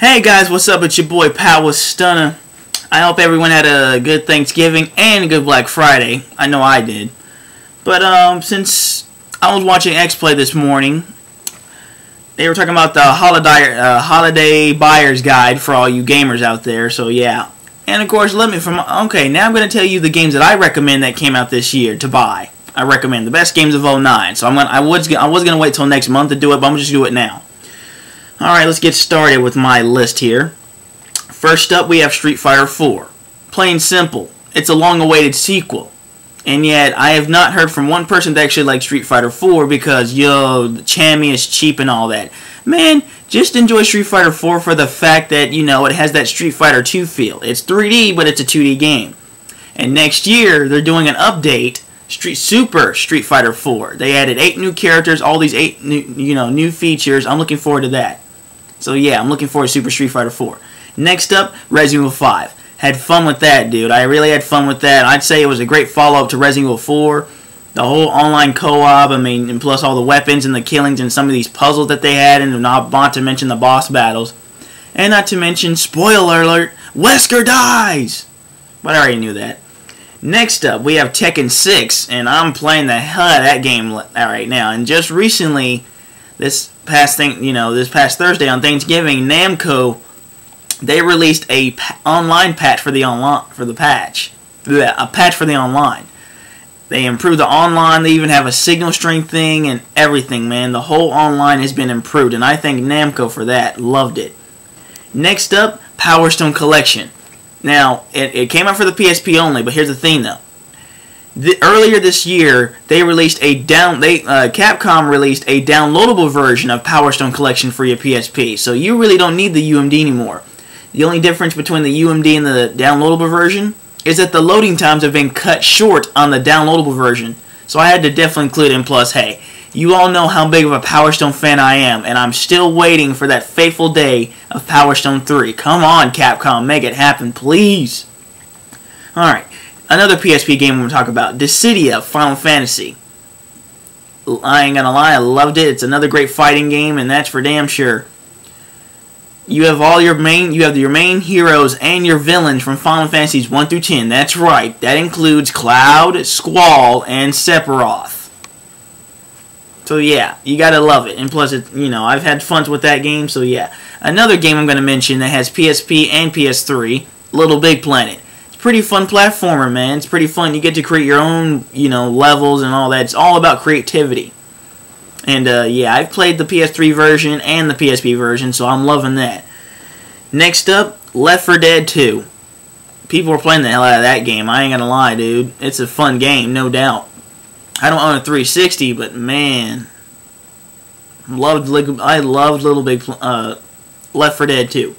Hey guys, what's up? It's your boy Pal with Stunna. I hope everyone had a good Thanksgiving and a good Black Friday. I know I did. But since I was watching X Play this morning, they were talking about the holiday buyer's guide for all you gamers out there. So yeah, and of course, now I'm going to tell you the games that I recommend that came out this year to buy. I recommend the best games of '09. So I was gonna wait till next month to do it, but I'm just do it now. Alright, let's get started with my list here. First up, we have Street Fighter 4. Plain simple. It's a long-awaited sequel. And yet, I have not heard from one person that actually likes Street Fighter 4 because, the Chammy is cheap and all that. Man, just enjoy Street Fighter 4 for the fact that, it has that Street Fighter 2 feel. It's 3D, but it's a 2D game. And next year, they're doing an update, Super Street Fighter 4. They added 8 new characters, all these 8 new features. I'm looking forward to that. So yeah, I'm looking forward to Super Street Fighter 4. Next up, Resident Evil 5. Had fun with that, dude. I really had fun with that. I'd say it was a great follow-up to Resident Evil 4. The whole online co-op, and plus all the weapons and the killings and some of these puzzles that they had, and not to mention the boss battles. And not to mention, spoiler alert, Wesker dies! But I already knew that. Next up, we have Tekken 6, and I'm playing the hell out of that game right now. And just recently, this past Thursday on Thanksgiving, Namco, they released a online patch for the patch for the online. They improved the online. They even have a signal strength thing and everything, man. The whole online has been improved, and I thank Namco for that. Loved it. Next up, Power Stone Collection. Now, it came out for the PSP only, but here's the thing, though. Earlier this year, they released Capcom released a downloadable version of Power Stone Collection for your PSP. So you really don't need the UMD anymore. The only difference between the UMD and the downloadable version is that the loading times have been cut short on the downloadable version. So I had to definitely include it in. Plus, hey, you all know how big of a Power Stone fan I am, and I'm still waiting for that fateful day of Power Stone 3. Come on, Capcom, make it happen, please. Alright. Another PSP game I'm going to talk about, Dissidia Final Fantasy. I ain't gonna lie, I loved it. It's another great fighting game, and that's for damn sure. You have your main heroes and your villains from Final Fantasies 1 through 10. That's right. That includes Cloud, Squall, and Sephiroth. So yeah, you gotta love it. And plus, I've had fun with that game. So yeah, another game I'm gonna mention that has PSP and PS3, Little Big Planet. Pretty fun platformer, man. It's pretty fun. You get to create your own, levels and all that. It's all about creativity. And, yeah, I've played the PS3 version and the PSP version, so I'm loving that. Next up, Left 4 Dead 2. People are playing the hell out of that game. I ain't gonna lie, dude. It's a fun game, no doubt. I don't own a 360, but, man. I loved Left 4 Dead 2.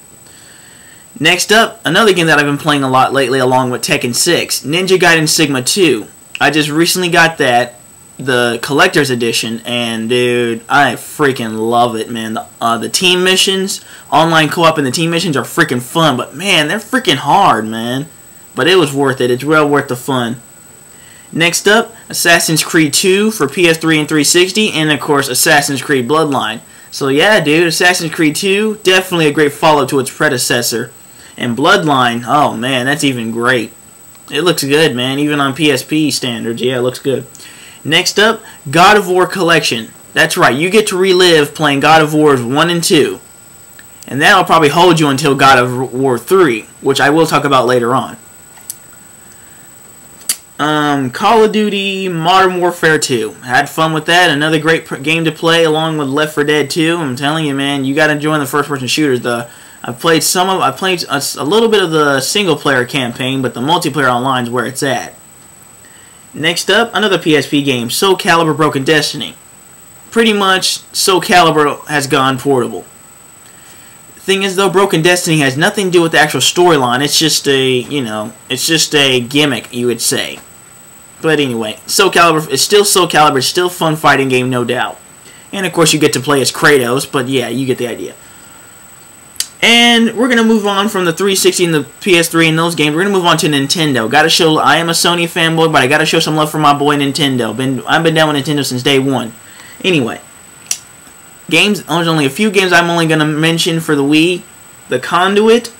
Next up, another game that I've been playing a lot lately along with Tekken 6, Ninja Gaiden Sigma 2. I just recently got that, the Collector's Edition, and dude, I freaking love it, man. The team missions, online co-op and the team missions are freaking fun, but man, they're freaking hard, man. But it was worth it. It's well worth the fun. Next up, Assassin's Creed 2 for PS3 and 360, and of course, Assassin's Creed Bloodline. So yeah, dude, Assassin's Creed 2, definitely a great follow to its predecessor. And Bloodline, oh man, that's even great. It looks good, man, even on PSP standards. Yeah, it looks good. Next up, God of War Collection. That's right, you get to relive playing God of Wars 1 and 2. And that'll probably hold you until God of War 3, which I will talk about later on. Call of Duty Modern Warfare 2. Had fun with that. Another great game to play along with Left 4 Dead 2. I'm telling you, man, you got to join the first-person shooters. I played a little bit of the single-player campaign, but the multiplayer online is where it's at. Next up, another PSP game, Soul Calibur Broken Destiny. Pretty much, Soul Calibur has gone portable. Thing is, though, Broken Destiny has nothing to do with the actual storyline. It's just a gimmick, you would say. But anyway, Soul Calibur is still Soul Calibur. It's still a fun fighting game, no doubt. And of course, you get to play as Kratos. But yeah, you get the idea. And we're gonna move on from the 360 and the PS3 and those games. We're gonna move on to Nintendo. I am a Sony fanboy, but I gotta show some love for my boy Nintendo. I've been down with Nintendo since day one. Anyway, games. There's only a few games I'm only gonna mention for the Wii. The Conduit,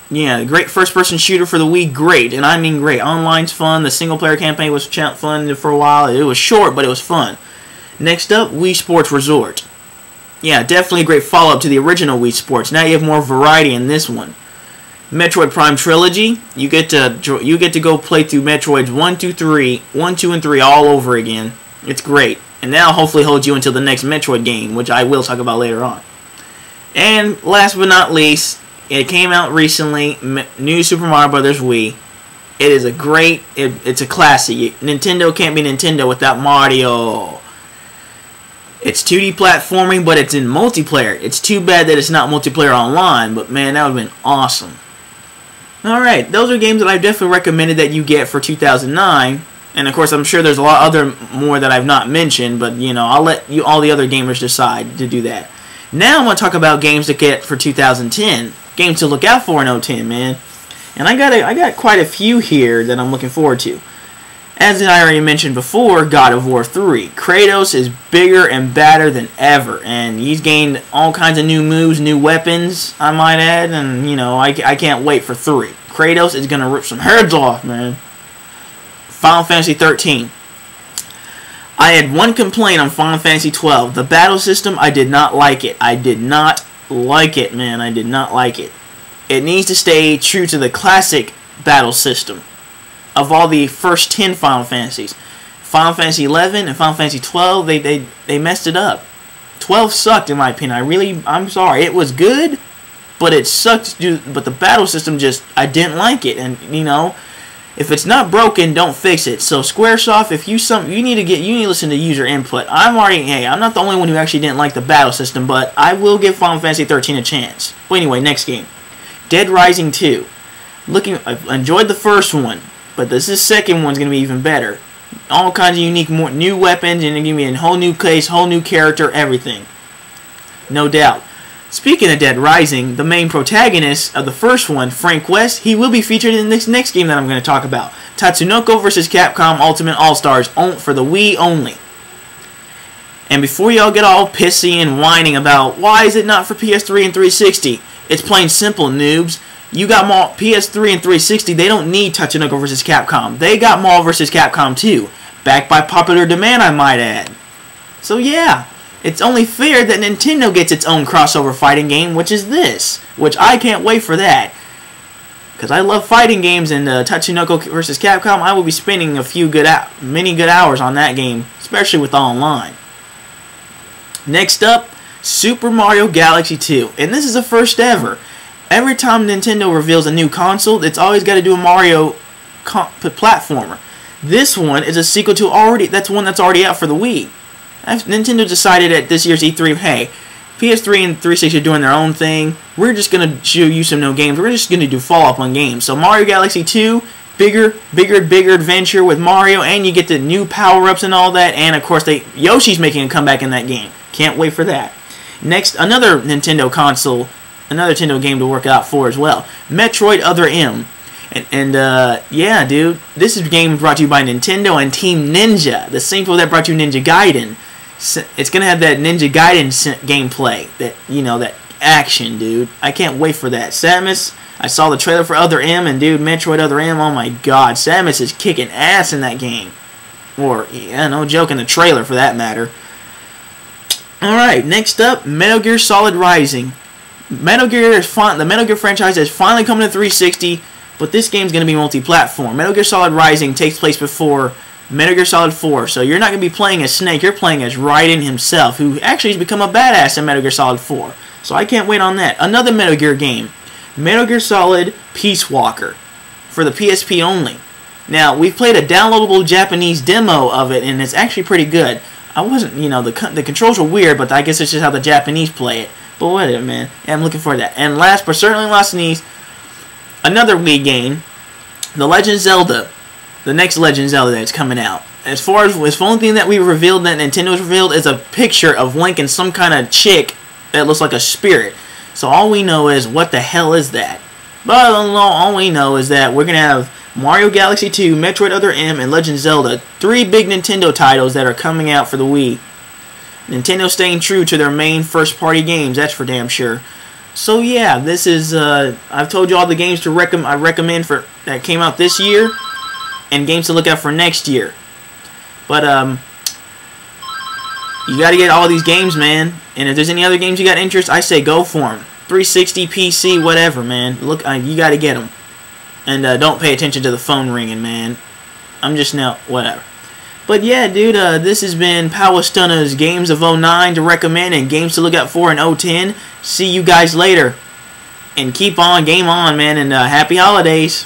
yeah, great first-person shooter for the Wii, great, and I mean great. Online's fun, the single-player campaign was fun for a while, it was short, but it was fun. Next up, Wii Sports Resort. Yeah, definitely a great follow-up to the original Wii Sports. Now you have more variety in this one. Metroid Prime Trilogy, you get to go play through Metroids 1, 2, and 3 all over again. It's great. And now hopefully holds you until the next Metroid game, which I will talk about later on. And last but not least, it came out recently, New Super Mario Bros. Wii. It is a great, it's a classic. Nintendo can't be Nintendo without Mario. It's 2D platforming, but it's in multiplayer. It's too bad that it's not multiplayer online, but man, that would have been awesome. Alright, those are games that I definitely recommended that you get for 2009. And of course, I'm sure there's a lot other more that I've not mentioned, but you know, I'll let you all the other gamers decide to do that. Now I'm going to talk about games to get for 2010. Games to look out for in 2010, man. And I got quite a few here that I'm looking forward to. As I already mentioned before, God of War 3. Kratos is bigger and badder than ever, and he's gained all kinds of new moves, new weapons, I might add, and you know, I can't wait for 3. Kratos is going to rip some heads off, man. Final Fantasy 13. I had one complaint on Final Fantasy 12. The battle system, I did not like it. I did not like it, man. I did not like it. It needs to stay true to the classic battle system of all the first 10 Final Fantasies. Final Fantasy 11 and Final Fantasy 12, they messed it up. 12 sucked in my opinion. I'm sorry. It was good, but it sucked. But the battle system I didn't like it. And, you know, if it's not broken, don't fix it. So Squaresoft, if you need to listen to user input. I'm not the only one who actually didn't like the battle system, but I will give Final Fantasy 13 a chance. Well, anyway, next game, Dead Rising 2. I enjoyed the first one, but this second one's gonna be even better. All kinds of unique, new weapons, and give me a whole new case, whole new character, everything. No doubt. Speaking of Dead Rising, the main protagonist of the first one, Frank West, he will be featured in this next game that I'm going to talk about. Tatsunoko vs. Capcom Ultimate All-Stars for the Wii only. And before y'all get all pissy and whining about why is it not for PS3 and 360, it's plain simple, noobs. You got PS3 and 360, they don't need Tatsunoko vs. Capcom. They got Marvel vs. Capcom 2, backed by popular demand, I might add. So yeah. It's only fair that Nintendo gets its own crossover fighting game, which is this. Which I can't wait for that. Because I love fighting games, and Tatsunoko vs. Capcom, I will be spending many good hours on that game, especially with online. Next up, Super Mario Galaxy 2. And this is the first ever. Every time Nintendo reveals a new console, it's always got to do a Mario platformer. This one is a sequel to that's already out for the Wii. Nintendo decided at this year's E3, hey, PS3 and 360 are doing their own thing. We're just going to show you some new games. We're just going to do follow-up on games. So Mario Galaxy 2, bigger adventure with Mario, and you get the new power-ups and all that. And, of course, Yoshi's making a comeback in that game. Can't wait for that. Next, another Nintendo console, another Nintendo game to work out for as well. Metroid Other M. Yeah, dude, this is a game brought to you by Nintendo and Team Ninja, the same people that brought you Ninja Gaiden. It's gonna have that Ninja Gaiden gameplay, that action, dude. I can't wait for that. Samus, I saw the trailer for Other M, and dude, Metroid Other M, oh my god, Samus is kicking ass in that game. Or, yeah, no joke, in the trailer for that matter. Alright, next up, Metal Gear Solid Rising. The Metal Gear franchise is finally coming to 360, but this game's going to be multi-platform. Metal Gear Solid Rising takes place before Metal Gear Solid 4, so you're not going to be playing as Snake, you're playing as Raiden himself, who actually has become a badass in Metal Gear Solid 4. So I can't wait on that. Another Metal Gear game, Metal Gear Solid Peace Walker, for the PSP only. Now, we've played a downloadable Japanese demo of it, and it's actually pretty good. I wasn't, the controls were weird, but I guess it's just how the Japanese play it. But whatever, man. Yeah, I'm looking forward to that. And last, but certainly not least, another Wii game, The Legend of Zelda. The next Legend of Zelda that's coming out. As far as the only thing that we revealed, that Nintendo's revealed, is a picture of Link and some kind of chick that looks like a spirit. So all we know is, what the hell is that? But all we know is that we're going to have Mario Galaxy 2, Metroid Other M, and Legend of Zelda. 3 big Nintendo titles that are coming out for the Wii. Nintendo staying true to their main first-party games, that's for damn sure. So yeah, this is I've told you all the games to I recommend for that came out this year, and games to look out for next year. But you got to get all these games, man. And if there's any other games you got interest, I say go for them. 360, PC, whatever, man. Look, you got to get them. And don't pay attention to the phone ringing, man. I'm just now whatever. But yeah, dude, this has been Power Stunna's Games of 09 to recommend and games to look out for in 010. See you guys later. And keep on, game on, man, and happy holidays.